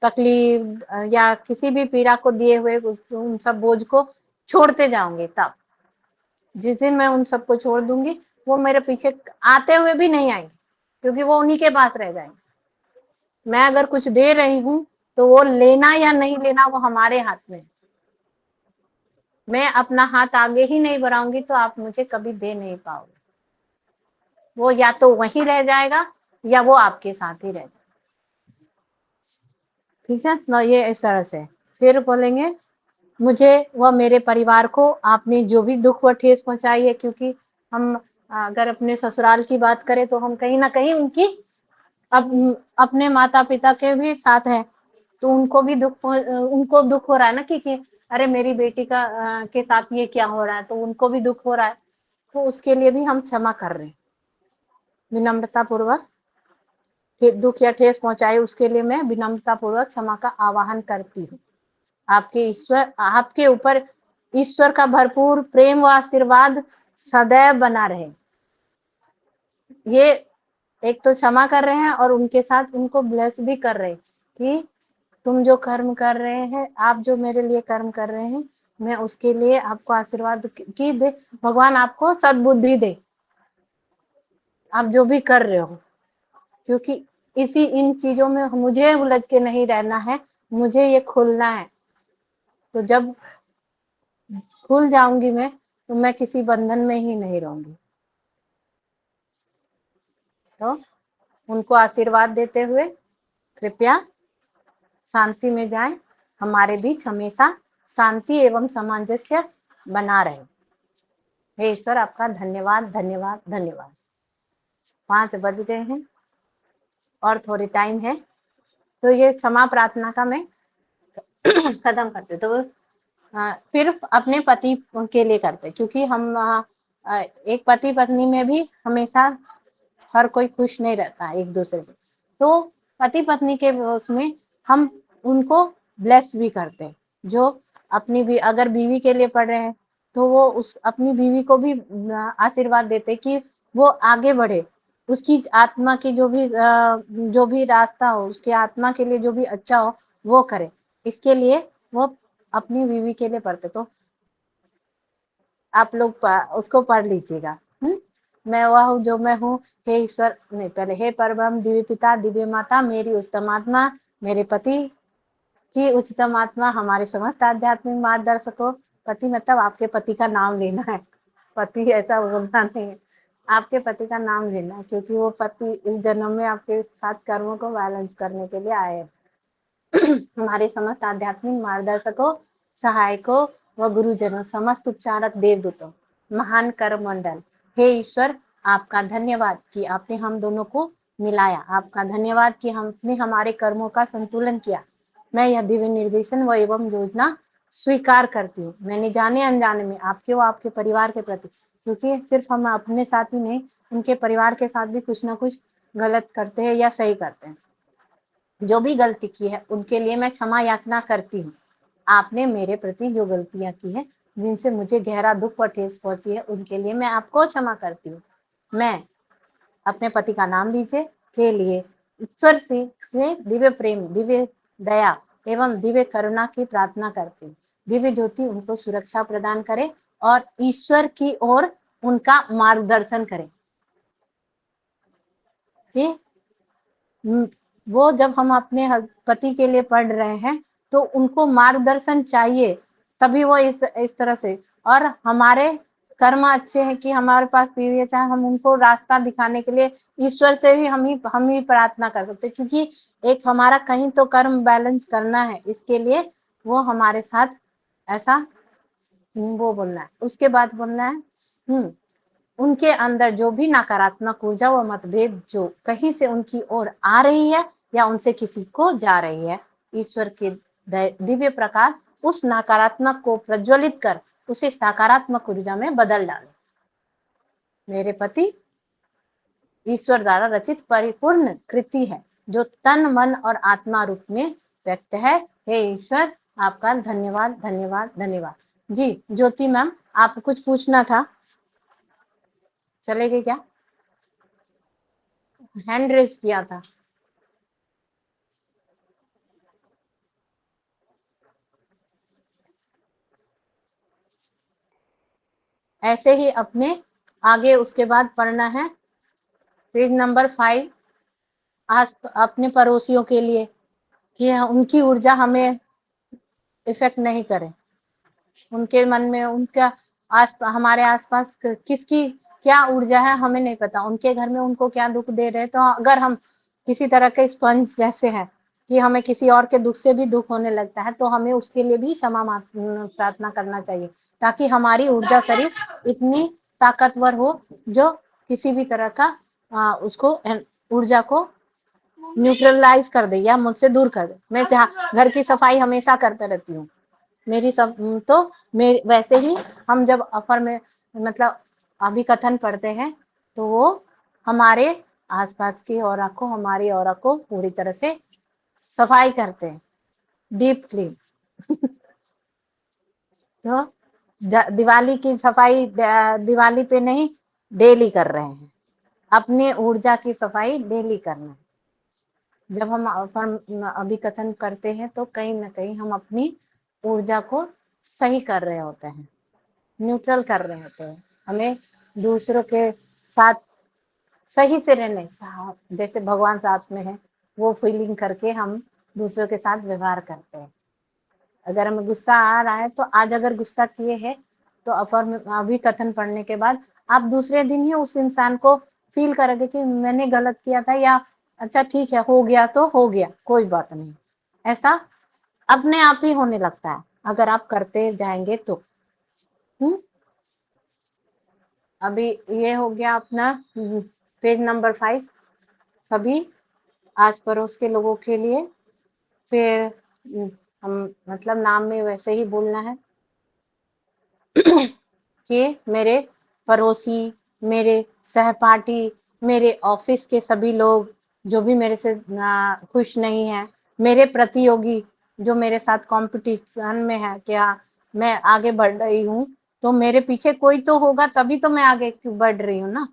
तकलीफ या किसी भी पीड़ा को दिए हुए उन सब बोझ को छोड़ते जाऊंगी। तब जिस दिन मैं उन सबको छोड़ दूंगी, वो मेरे पीछे आते हुए भी नहीं आएंगे, क्योंकि वो उन्हीं के पास रह जाएंगे। मैं अगर कुछ दे रही हूँ तो वो लेना या नहीं लेना वो हमारे हाथ में है। मैं अपना हाथ आगे ही नहीं बढ़ाऊंगी तो आप मुझे कभी दे नहीं पाओगे। वो या तो वहीं रह जाएगा या वो आपके साथ ही रह जाएगा। ठीक है ना? ये इस तरह से फिर बोलेंगे, मुझे व मेरे परिवार को आपने जो भी दुख व ठेस पहुंचाई है, क्योंकि हम अगर अपने ससुराल की बात करें तो हम कहीं ना कहीं उनकी अपने माता पिता के भी साथ हैं, तो उनको भी उनको दुख हो रहा है ना कि अरे मेरी बेटी का के साथ ये क्या हो रहा है, तो उनको भी दुख हो रहा है। तो उसके लिए भी हम क्षमा कर रहे हैं विनम्रता पूर्वक। दुख या ठेस पहुंचाए उसके लिए मैं विनम्रता पूर्वक क्षमा का आवाहन करती हूँ। आपके ईश्वर, आपके ऊपर ईश्वर का भरपूर प्रेम व आशीर्वाद सदैव बना रहे। ये एक तो क्षमा कर रहे हैं और उनके साथ उनको ब्लेस भी कर रहे हैं कि तुम जो कर्म कर रहे हैं, आप जो मेरे लिए कर्म कर रहे हैं, मैं उसके लिए आपको आशीर्वाद की दे, भगवान आपको सद्बुद्धि दे, आप जो भी कर रहे हो। क्योंकि इन चीजों में मुझे उलझ के नहीं रहना है, मुझे ये खुलना है। तो जब खुल जाऊंगी मैं, तो मैं किसी बंधन में ही नहीं रहूंगी। तो उनको आशीर्वाद देते हुए कृपया शांति में जाएं। हमारे बीच हमेशा शांति एवं सामंजस्य बना रहे। हे ईश्वर, आपका धन्यवाद धन्यवाद धन्यवाद। 5 बज गए हैं और थोड़ी टाइम है, तो ये क्षमा प्रार्थना का मैं खत्म करते। तो फिर अपने पति के लिए करते, क्योंकि हम एक पति पत्नी में भी हमेशा हर कोई खुश नहीं रहता एक दूसरे से। तो पति पत्नी के उसमें हम उनको ब्लेस भी करते हैं। जो अपनी भी अगर बीवी के लिए पढ़ रहे हैं तो वो उस अपनी बीवी को भी आशीर्वाद देते कि वो आगे बढ़े, उसकी आत्मा की जो भी रास्ता हो, उसकी आत्मा के लिए जो भी अच्छा हो वो करे। इसके लिए वो अपनी बीवी के लिए पढ़ते। तो आप लोग उसको पढ़ लीजिएगा। मैं वह हूँ जो मैं हूँ, हे ईश्वर, नहीं पहले, हे परम दिव्य पिता, दिव्य माता, मेरी उच्चतम आत्मा, मेरे पति की उच्चतम आत्मा, हमारे समस्त आध्यात्मिक मार्गदर्शकों। पति मतलब आपके पति का नाम लेना है, पति ऐसा बोलना नहीं है, आपके पति का नाम लेना है, क्योंकि वो पति इस जन्म में आपके साथ कर्मों को बैलेंस करने के लिए आए हैं। हमारे समस्त आध्यात्मिक मार्गदर्शकों, सहायकों व गुरुजनों, समस्त उपचारक देवदूतों, महान कर्म मंडल, हे ईश्वर, आपका धन्यवाद कि आपने हम दोनों को मिलाया। आपका धन्यवाद कि हमने हमारे कर्मों का संतुलन किया। मैं यह दिव्य निर्देशन व एवं योजना स्वीकार करती हूँ। मैंने जाने अनजाने में आपके व आपके परिवार के प्रति, क्योंकि सिर्फ हम अपने साथ ही नहीं, उनके परिवार के साथ भी कुछ ना कुछ गलत करते हैं या सही करते हैं। जो भी गलती की है उनके लिए मैं क्षमा याचना करती हूँ। आपने मेरे प्रति जो गलतियां की है, जिनसे मुझे गहरा दुख और ठेस पहुंची है, उनके लिए मैं आपको क्षमा करती हूँ। मैं अपने पति का नाम लीजिए के लिए ईश्वर से दिव्य प्रेम, दिव्य दया एवं दिव्य करुणा की प्रार्थना करती हूँ। दिव्य ज्योति उनको सुरक्षा प्रदान करे और ईश्वर की ओर उनका मार्गदर्शन करे कि वो जब हम अपने पति के लिए पढ़ रहे हैं तो उनको मार्गदर्शन चाहिए, तभी वो इस तरह से, और हमारे कर्म अच्छे हैं कि हमारे पास पीढ़ी चाहे, हम उनको रास्ता दिखाने के लिए ईश्वर से भी हम ही प्रार्थना कर सकते हैं, क्योंकि एक हमारा कहीं तो कर्म बैलेंस करना है, इसके लिए वो हमारे साथ ऐसा वो बोलना है। उसके बाद बोलना है उनके अंदर जो भी नकारात्मक ऊर्जा व मतभेद जो कहीं से उनकी ओर आ रही है या उनसे किसी को जा रही है, ईश्वर के दिव्य प्रकाश उस नकारात्मक को प्रज्वलित कर उसे सकारात्मक ऊर्जा में बदल डाले। मेरे पति ईश्वर द्वारा रचित परिपूर्ण कृति है जो तन, मन और आत्मा रूप में व्यक्त है। हे ईश्वर, आपका धन्यवाद धन्यवाद धन्यवाद। जी ज्योति मैम, आप कुछ पूछना था, चलेगी क्या? हैंड रेज किया था। ऐसे ही अपने आगे उसके बाद पढ़ना है पेज नंबर 5, अपने पड़ोसियों के लिए कि उनकी ऊर्जा हमें इफेक्ट नहीं करे, उनके मन में उनका हमारे आसपास किसकी क्या ऊर्जा है हमें नहीं पता, उनके घर में उनको क्या दुख दे रहे, तो अगर हम किसी तरह के स्पंज जैसे हैं कि हमें किसी और के दुख से भी दुख होने लगता है, तो हमें उसके लिए भी क्षमा प्रार्थना करना चाहिए, ताकि हमारी ऊर्जा शरीर इतनी ताकतवर हो जो किसी भी तरह का उसको ऊर्जा को न्यूट्रलाइज कर दे या मुझसे दूर कर दे। मैं घर की सफाई हमेशा करते रहती हूँ, मेरी सब तो मेरे वैसे ही हम जब अफर में मतलब अभिकथन पढ़ते हैं तो वो हमारे आसपास की औरा को, हमारी औरा को पूरी तरह से सफाई करते हैं, डीप क्लीन। तो दिवाली की सफाई दिवाली पे नहीं, डेली कर रहे हैं, अपनी ऊर्जा की सफाई डेली करना है। जब हम अभिकथन करते हैं तो कहीं ना कहीं हम अपनी ऊर्जा को सही कर रहे होते हैं, न्यूट्रल कर रहे होते हैं। हमें दूसरों के साथ सही से रहने, जैसे भगवान साथ में है वो फीलिंग करके हम दूसरों के साथ व्यवहार करते हैं। अगर हमें गुस्सा आ रहा है तो आज अगर गुस्सा किए हैं तो अभिकथन पढ़ने के बाद आप दूसरे दिन ही उस इंसान को फील करोगे कि मैंने गलत किया था, या अच्छा ठीक है हो गया तो हो गया, कोई बात नहीं, ऐसा अपने आप ही होने लगता है अगर आप करते जाएंगे तो। अभी ये हो गया अपना पेज नंबर 5 सभी आस पड़ोस के लोगों के लिए। फिर हम मतलब नाम में वैसे ही बोलना है कि मेरे पड़ोसी, मेरे सहपाठी, मेरे ऑफिस के सभी लोग जो भी मेरे से खुश नहीं है, मेरे प्रतियोगी जो मेरे साथ कंपटीशन में है, क्या मैं आगे बढ़ रही हूँ तो मेरे पीछे कोई तो होगा तभी तो मैं आगे बढ़ रही हूँ ना,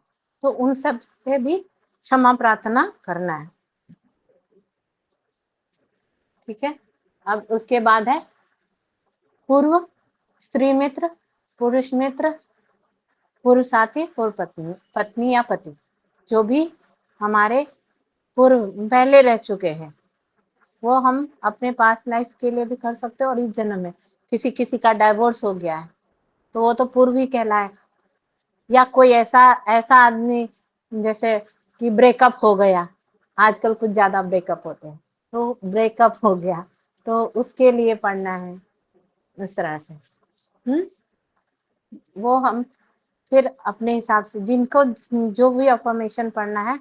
तो उन सब से भी क्षमा प्रार्थना करना है। ठीक है, अब उसके बाद है पूर्व स्त्री मित्र, पुरुष मित्र, पूर्व साथी, पूर्व पत्नी, पत्नी या पति, जो भी हमारे पूर्व पहले रह चुके हैं, वो हम अपने पास लाइफ के लिए भी कर सकते हैं और इस जन्म में किसी किसी का डाइवोर्स हो गया है तो वो तो पूर्व ही कहलाए, या कोई ऐसा आदमी जैसे कि ब्रेकअप हो गया, आजकल कुछ ज्यादा ब्रेकअप होते हैं, तो ब्रेकअप हो गया तो उसके लिए पढ़ना है इस तरह से। वो हम फिर अपने हिसाब से जिनको जो भी अफर्मेशन पढ़ना है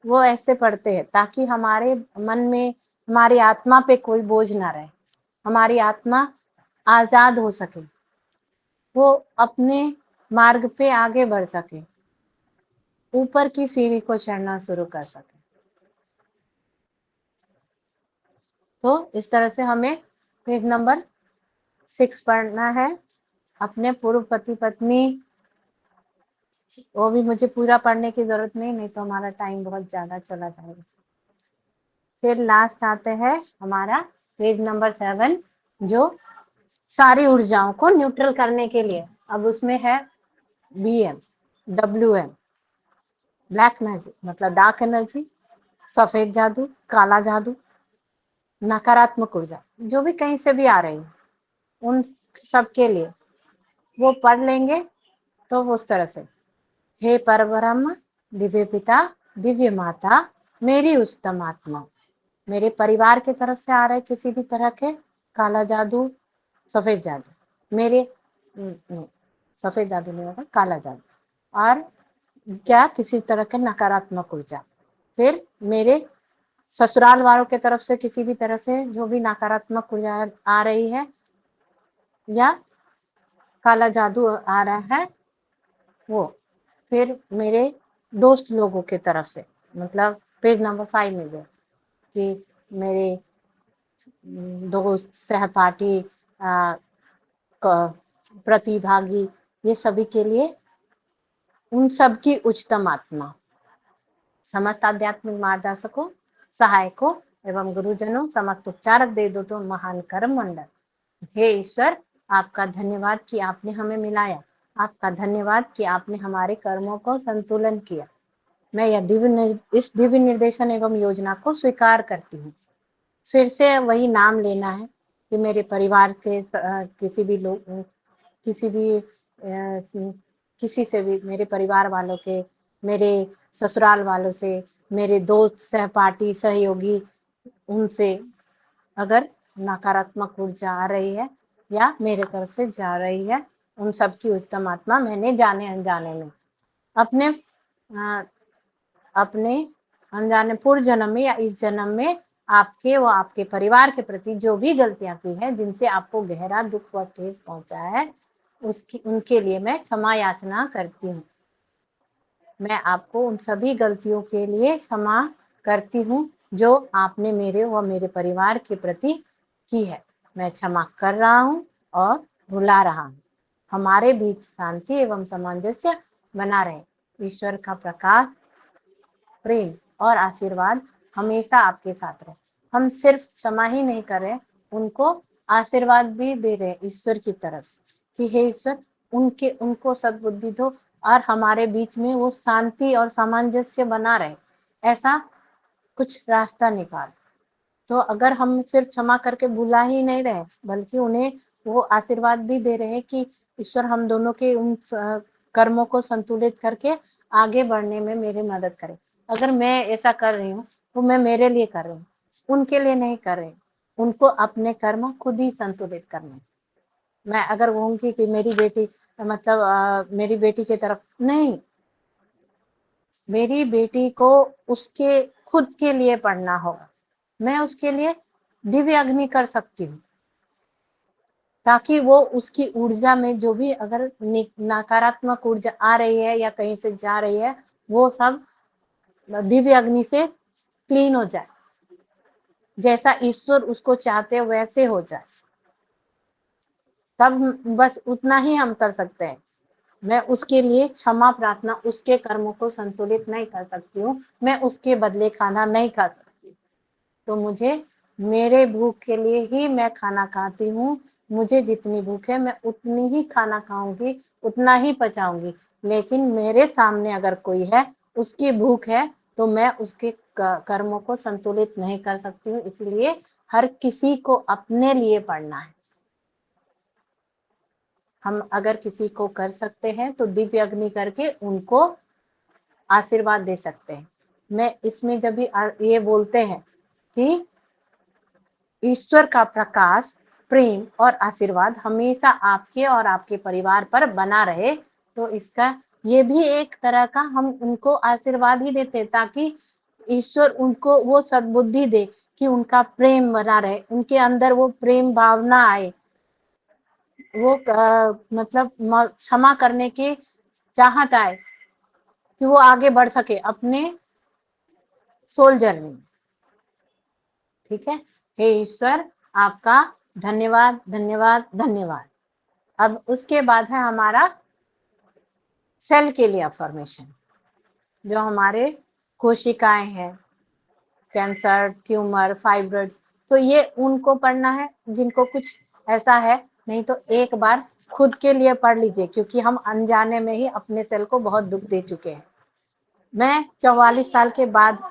वो ऐसे पढ़ते हैं ताकि हमारे मन में, हमारी आत्मा पे कोई बोझ ना रहे, हमारी आत्मा आजाद हो सके, वो अपने मार्ग पे आगे बढ़ सके। ऊपर की सीढ़ी को चढ़ना शुरू कर सके। तो इस तरह से हमें पेज नंबर 6 पढ़ना है। अपने पूर्व पति पत्नी, वो भी मुझे पूरा पढ़ने की जरूरत नहीं तो हमारा टाइम बहुत ज्यादा चला जाएगा। फिर लास्ट आते हैं हमारा पेज नंबर 7, जो सारी ऊर्जाओं को न्यूट्रल करने के लिए। अब उसमें है BM, WM, ब्लैक मैजिक मतलब डार्क एनर्जी, सफेद जादू, काला जादू, नकारात्मक ऊर्जा जो भी कहीं से भी आ रही है, उन सब के लिए वो पढ़ लेंगे। तो उस तरह से, हे परब्रह्म, दिव्य पिता, दिव्य माता, मेरी उच्चतम आत्मा, मेरे परिवार की तरफ से आ रहे किसी भी तरह के काला जादू, सफेद जादू, मेरे नहीं, सफेद जादू नहीं होगा, काला जादू, और क्या किसी तरह के नकारात्मक ऊर्जा। फिर मेरे ससुराल वालों की तरफ से किसी भी तरह से जो भी नकारात्मक ऊर्जा आ रही है या काला जादू आ रहा है वो। फिर मेरे दोस्त लोगों की तरफ से, मतलब पेज नंबर 5 में जो कि मेरे दोस्त, सहपाठी, प्रतिभागी, ये सभी के लिए उन सब की उच्चतम आत्मा, समस्त आध्यात्मिक मार्गदर्शकों, सहायकों एवं गुरुजनों, समस्त उपचारक देवदूतों, महान कर्म मंडल, हे ईश्वर, आपका धन्यवाद कि आपने हमें मिलाया। आपका धन्यवाद कि आपने हमारे कर्मों को संतुलन किया। मैं इस दिव्य निर्देशन एवं योजना को स्वीकार करती हूँ। फिर से वही नाम लेना है कि मेरे परिवार के किसी भी लोग, किसी से भी, मेरे परिवार वालों के, मेरे ससुराल वालों से, मेरे दोस्त, सहपाठी, सहयोगी, उनसे अगर नकारात्मक ऊर्जा आ रही है या मेरे तरफ से जा रही है, उन सब की उच्चतम आत्मा मैंने जाने अनजाने में अपने अनजाने पूर्व जन्म में या इस जन्म में आपके व आपके परिवार के प्रति जो भी गलतियां की है, जिनसे आपको गहरा दुख व ठेस पहुंचा है, उनके लिए मैं क्षमा याचना करती हूँ। मैं आपको उन सभी गलतियों के लिए क्षमा करती हूँ जो आपने मेरे व मेरे परिवार के प्रति की है। मैं क्षमा कर रहा हूँ और भुला रहा हूँ। हमारे बीच शांति एवं सामंजस्य बना रहे। ईश्वर का प्रकाश, प्रेम और आशीर्वाद हमेशा आपके साथ रहे। हम सिर्फ क्षमा ही नहीं कर रहे, उनको आशीर्वाद भी दे रहे ईश्वर की तरफ से कि हे ईश्वर, उनको सद्बुद्धि दो और हमारे बीच में वो शांति और सामंजस्य बना रहे, ऐसा कुछ रास्ता निकाल। तो अगर हम सिर्फ क्षमा करके भुला ही नहीं रहे, बल्कि उन्हें वो आशीर्वाद भी दे रहे हैं कि ईश्वर हम दोनों के उन कर्मों को संतुलित करके आगे बढ़ने में मेरी मदद करे। अगर मैं ऐसा कर रही हूँ तो मैं मेरे लिए कर रही हूँ, उनके लिए नहीं कर रही। उनको अपने कर्म खुद ही संतुलित करने। मैं अगर कहूँगी कि मेरी बेटी, मतलब मेरी बेटी की तरफ नहीं, मेरी बेटी को उसके खुद के लिए पढ़ना होगा। मैं उसके लिए दिव्य अग्नि कर सकती हूँ ताकि वो उसकी ऊर्जा में जो भी अगर नकारात्मक ऊर्जा आ रही है या कहीं से जा रही है, वो सब दिव्य अग्नि से क्लीन हो जाए, जैसा ईश्वर उसको चाहते वैसे हो जाए। तब बस उतना ही हम कर सकते हैं। मैं उसके लिए क्षमा प्रार्थना, उसके कर्मों को संतुलित नहीं कर सकती हूँ, मैं उसके बदले खाना नहीं खा सकती। तो मुझे मेरे भूख के लिए ही मैं खाना खाती हूँ। मुझे जितनी भूख है मैं उतनी ही खाना खाऊंगी, उतना ही पचाऊंगी। लेकिन मेरे सामने अगर कोई है, उसकी भूख है, तो मैं उसके कर्मों को संतुलित नहीं कर सकती हूँ। इसलिए हर किसी को अपने लिए पढ़ना है। हम अगर किसी को कर सकते हैं तो दिव्य अग्नि करके उनको आशीर्वाद दे सकते हैं। मैं इसमें जब भी ये बोलते हैं कि ईश्वर का प्रकाश, प्रेम और आशीर्वाद हमेशा आपके और आपके परिवार पर बना रहे, तो इसका ये भी एक तरह का हम उनको आशीर्वाद ही देते हैं, ताकि ईश्वर उनको वो सद्बुद्धि दे कि उनका प्रेम बना रहे, उनके अंदर वो प्रेम भावना आए, वो मतलब क्षमा करने की चाहत आए, कि वो आगे बढ़ सके अपने सोल जर्नी में। ठीक है, हे ईश्वर आपका धन्यवाद धन्यवाद धन्यवाद। अब उसके बाद है हमारा सेल के लिए अफर्मेशन। जो हमारे कोशिकाएं हैं, कैंसर, ट्यूमर, फाइब्रॉइड्स, तो ये उनको पढ़ना है जिनको कुछ ऐसा है। नहीं तो एक बार खुद के लिए पढ़ लीजिए, क्योंकि हम अनजाने में ही अपने सेल को बहुत दुख दे चुके हैं। मैं 44 साल के बाद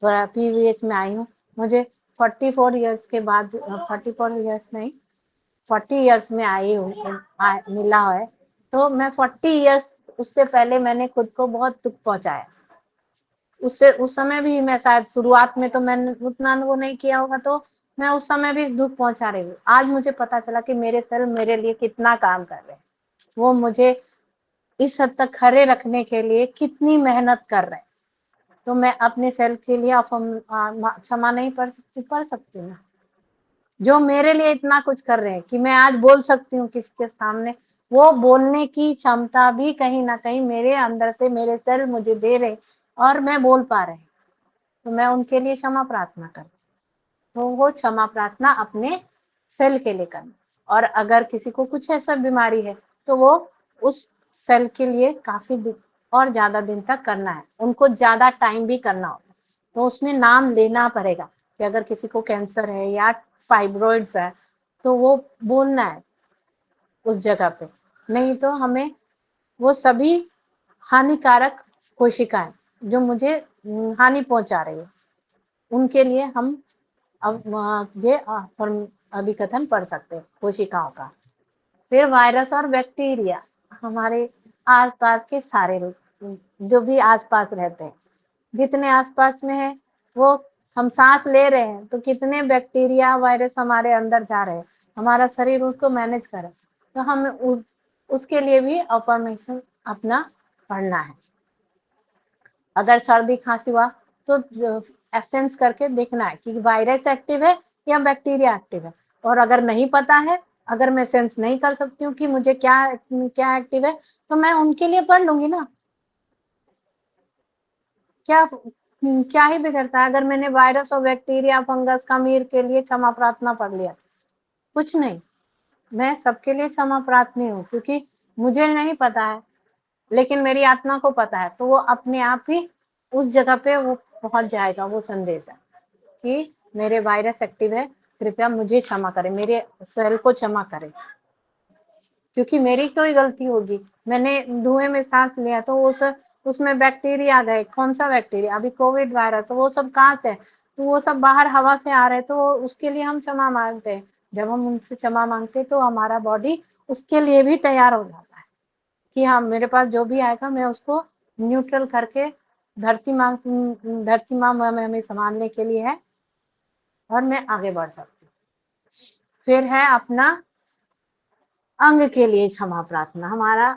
पीवीएच में आई हूँ। मुझे 44 इयर्स के बाद, 44 इयर्स नहीं, 40 इयर्स में आई हूँ, मिला है। तो मैं 40 इयर्स, उससे पहले मैंने खुद को बहुत दुख पहुंचाया। उससे उस समय भी मैं शायद शुरुआत में तो मैंने उतना वो नहीं किया होगा, तो मैं उस समय भी दुख पहुंचा रही हूँ। आज मुझे पता चला कि मेरे सेल मेरे लिए कितना काम कर रहे हैं, वो मुझे इस हद तक खड़े रखने के लिए कितनी मेहनत कर रहे हैं। तो मैं अपने सेल के लिए क्षमा नहीं पढ़ सकती ना, जो मेरे लिए इतना कुछ कर रहे हैं कि मैं आज बोल सकती हूँ किसी के सामने। वो बोलने की क्षमता भी कहीं ना कहीं मेरे अंदर से मेरे सेल मुझे दे रहे, और मैं बोल पा रही। तो मैं उनके लिए क्षमा प्रार्थना करती। तो वो क्षमा प्रार्थना अपने सेल के लिए करना। और अगर किसी को कुछ ऐसा बीमारी है तो वो उस सेल के लिए काफी और ज्यादा दिन तक करना है, उनको ज्यादा टाइम भी करना होगा। तो उसमें नाम लेना पड़ेगा कि अगर किसी को कैंसर है या फाइब्रॉइड्स है तो वो बोलना है उस जगह पे। नहीं तो हमें वो सभी हानिकारक कोशिकाएं जो मुझे हानि पहुंचा रही है, उनके लिए हम अब ये अभिकथन पढ़ सकते हैं कोशिकाओं का। फिर वायरस और बैक्टीरिया, हमारे आसपास के सारे जो भी आसपास रहते हैं, जितने आसपास में है, वो हम सांस ले रहे हैं तो कितने बैक्टीरिया वायरस हमारे अंदर जा रहे हैं, हमारा शरीर उसको मैनेज करे। तो हमें उसके लिए भी अफर्मेशन अपना पढ़ना है। अगर सर्दी खांसी हुआ तो एसेंस करके देखना है कि वायरस एक्टिव है या बैक्टीरिया एक्टिव है। और अगर नहीं पता है, अगर मैं सेंस नहीं कर सकती हूँ कि मुझे क्या क्या एक्टिव है, तो मैं उनके लिए पढ़ लूंगी ना। क्या क्या ही बिगड़ता है अगर मैंने वायरस और बैक्टीरिया, फंगस, खमीर के लिए क्षमा प्रार्थना पढ़ लिया? कुछ नहीं। मैं सबके लिए क्षमा प्रार्थनी हूँ, क्योंकि मुझे नहीं पता है लेकिन मेरी आत्मा को पता है। तो वो अपने आप ही उस जगह पे वो पहुंच जाएगा, वो संदेश है कि मेरे वायरस एक्टिव है, कृपया मुझे क्षमा करें, मेरे सेल को क्षमा करें, क्योंकि मेरी कोई गलती होगी। मैंने धुएं में सांस लिया तो उसमें बैक्टीरिया आ गए। कौन सा बैक्टीरिया? अभी कोविड वायरस, वो सब कहाँ से? तो वो सब बाहर हवा से आ रहे, तो उसके लिए हम क्षमा मांगते हैं। जब हम उनसे क्षमा मांगते हैं तो हमारा बॉडी उसके लिए भी तैयार हो जाता है कि हाँ, मेरे पास जो भी आएगा मैं उसको न्यूट्रल करके धरती माँ हमें संभालने के लिए है और मैं आगे बढ़ सकती हूँ। फिर है अपना अंग के लिए क्षमा प्रार्थना। हमारा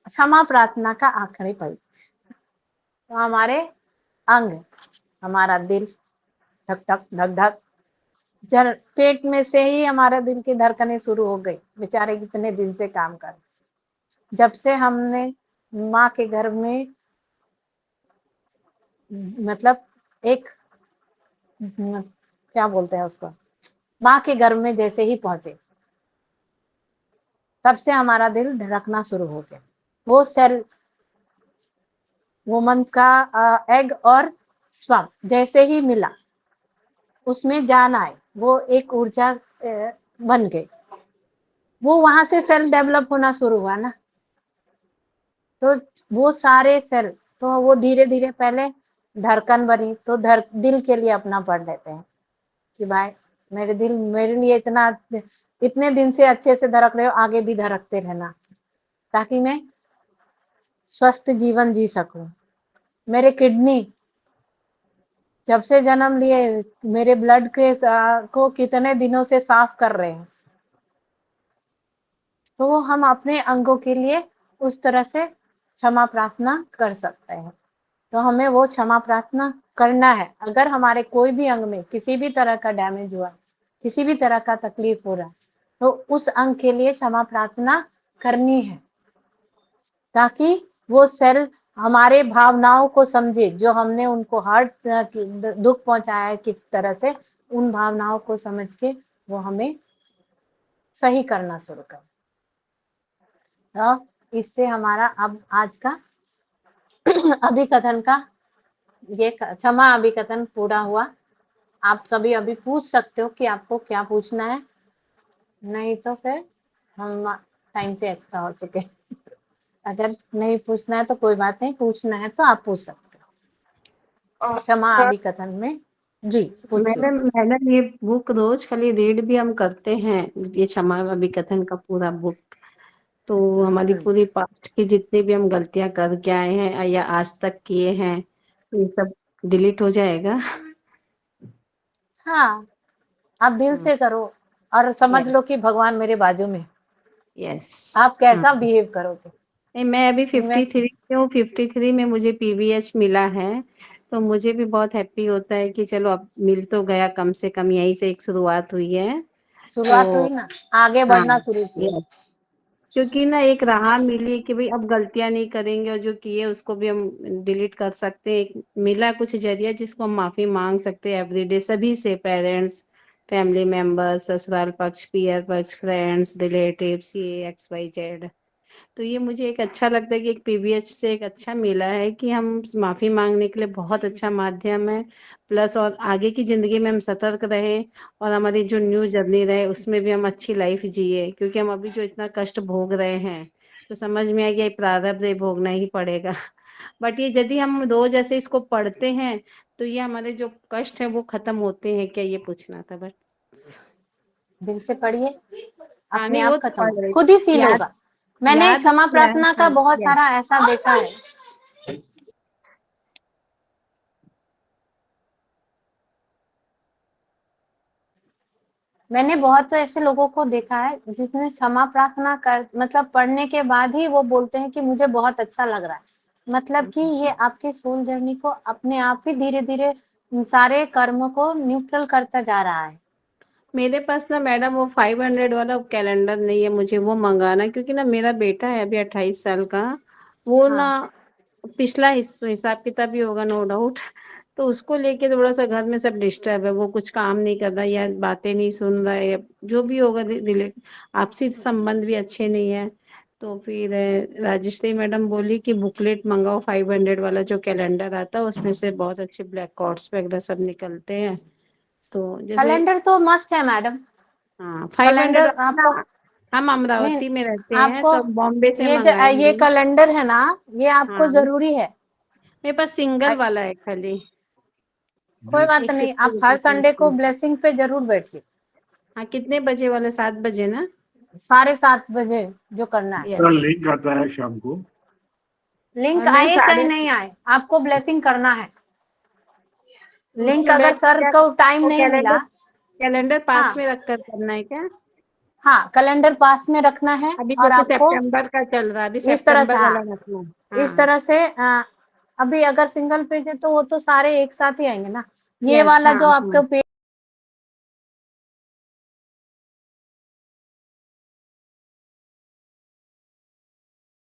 क्षमा प्रार्थना का आखिरी पल, तो हमारे अंग, हमारा दिल धक धक धक धक, पेट में से ही हमारा दिल की धड़कनें शुरू हो गई। बेचारे कितने दिन से काम कर, जब से हमने माँ के गर्भ में, मतलब एक क्या बोलते हैं उसको, माँ के गर्भ में जैसे ही पहुंचे, तब से हमारा दिल धड़कना शुरू हो गया। वो सेल, वुमन का एग और स्पर्म जैसे ही मिला, उसमें जान आए, वो एक ऊर्जा बन गई, वो वहां से सेल डेवलप होना शुरू हुआ ना। तो वो सारे सेल, तो वो धीरे धीरे पहले धड़कन बनी, तो दिल के लिए अपना पढ़ लेते हैं कि भाई मेरे दिल मेरे लिए इतने दिन से अच्छे से धड़क रहे हो, आगे भी धड़कते रहना, ताकि मैं स्वस्थ जीवन जी सकूं। मेरे किडनी जब से जन्म लिए मेरे ब्लड के को कितने दिनों से साफ कर रहे हैं। तो हम अपने अंगों के लिए उस तरह से क्षमा प्रार्थना कर सकते हैं। तो हमें वो क्षमा प्रार्थना करना है। अगर हमारे कोई भी अंग में किसी भी तरह का डैमेज हुआ, किसी भी तरह का तकलीफ हो रहा है, तो उस अंग के लिए क्षमा प्रार्थना करनी है, ताकि वो सेल हमारे भावनाओं को समझे, जो हमने उनको हर्ट दुख पहुंचाया है किस तरह से, उन भावनाओं को समझ के वो हमें सही करना शुरू कर। तो इससे हमारा अब आज का अभिकथन का ये क्षमा अभिकथन पूरा हुआ। आप सभी अभी पूछ सकते हो कि आपको क्या पूछना है, नहीं तो फिर हम टाइम से एक्स्ट्रा हो चुके। अगर नहीं पूछना है तो कोई बात नहीं, पूछना है तो आप पूछ सकते हो क्षमा अभिकथन में। जी पूछिए। मैडम ये बुक रोज खाली रीड भी हम करते हैं, ये क्षमा अभिकथन का पूरा बुक, तो हमारी पूरी पास्ट की जितनी भी हम गलतियां करके आए हैं या आज तक किए हैं, ये सब डिलीट हो जाएगा। हाँ, आप दिल से करो और समझ लो कि भगवान मेरे बाजू में, यस। आप कैसा बिहेव करोगे। नहीं, मैं अभी 53 पे हूँ, 53 में मुझे पीवीएच मिला है, तो मुझे भी बहुत हैप्पी होता है कि चलो अब मिल तो गया, कम से कम यहीं से एक शुरुआत हुई है। शुरुआत तो हुई ना, आगे बढ़ना शुरू किया। yes, क्योंकि ना एक राह मिली कि भाई अब गलतियां नहीं करेंगे और जो किए उसको भी हम डिलीट कर सकते हैं। एक मिला कुछ जरिया जिसको हम माफी मांग सकते हैं एवरीडे सभी से, पेरेंट्स, फैमिली मेंबर्स, ससुराल पक्ष, पियर पक्ष, फ्रेंड्स, रिलेटिव्स, ये XYZ। तो ये मुझे एक अच्छा लगता है कि एक पीवीएच से एक अच्छा मिला है कि हम माफी मांगने के लिए बहुत अच्छा माध्यम है। प्लस और आगे की जिंदगी में हम सतर्क रहे और हमारी जो न्यू जर्नी रहे उसमें भी हम अच्छी लाइफ जिए, क्योंकि हम अभी जो इतना कष्ट भोग रहे हैं तो समझ में आ गया ये प्रारब्ध है, भोगना ही पड़ेगा। बट ये यदि हम रोज ऐसे इसको पढ़ते हैं तो ये हमारे जो कष्ट है वो खत्म होते हैं क्या, ये पूछना था बस। दिल से पढ़िए, अपने नहीं, वो आप तो खत्म पढ़ रही, खुद ही फील याद होगा। मैंने याद क्षमा किया है, प्रार्थना का बहुत yes। सारा ऐसा देखा है। मैंने बहुत ऐसे लोगों को देखा है जिसने क्षमा प्रार्थना कर मतलब पढ़ने के बाद ही वो बोलते हैं कि मुझे बहुत अच्छा लग रहा है। मतलब कि ये आपके सोल जर्नी को अपने आप ही धीरे धीरे सारे कर्म को न्यूट्रल करता जा रहा है। मेरे पास ना मैडम वो 500 वाला कैलेंडर नहीं है, मुझे वो मंगाना, क्योंकि ना मेरा बेटा है अभी 28 साल का, वो ना हाँ। पिछला हिसाब किताब ही होगा नो डाउट। तो उसको लेके थोड़ा सा घर में सब डिस्टर्ब है, वो कुछ काम नहीं कर रहा या बातें नहीं सुन रहा है या जो भी होगा, रिलेट आपसी संबंध भी अच्छे नहीं है। तो फिर राजेश्वरी मैडम बोली कि बुकलेट मंगाओ 500 वाला जो कैलेंडर आता है, उसमें से बहुत अच्छे ब्लैक कॉर्ड्स वगैरह सब निकलते हैं। तो जैसे कैलेंडर तो मस्ट है मैडम। हाँ 500 कैलेंडर वाला आपको ना, हम नहीं, अमरावती में रहते हैं आपको तो बॉम्बे से ये मंगाएंगे। कैलेंडर है ना, ये आपको हाँ, जरूरी है। मेरे पास सिंगल वाला है खाली, कोई बात एक नहीं, 50 आप हर संडे को रुपीज। ब्लेसिंग पे जरूर बैठिए। हाँ, कितने बजे वाला? 7 बजे ना? 7:30 बजे जो करना है। यस। का लिंक आता है शाम को। लिंक नहीं, आए चाहे साढ़े नहीं आए, आपको ब्लेसिंग करना है। लिंक उसमें मैं अगर सर क्या, को टाइम वो नहीं मिला। कैलेंडर पास हाँ में रख कर करना है क्या? हाँ, कैलेंडर पास में रखना है अभी और जैसे आपको सितंबर का चल रहा है, अभी इस तरह से, सितंबर वाला हाँ रखना है। इस हाँ, तरह से अभी अगर सिंगल पेज है तो वो तो सारे एक साथ ही आएंगे ना। ये यस, वाला हाँ जो हाँ। आपके पेज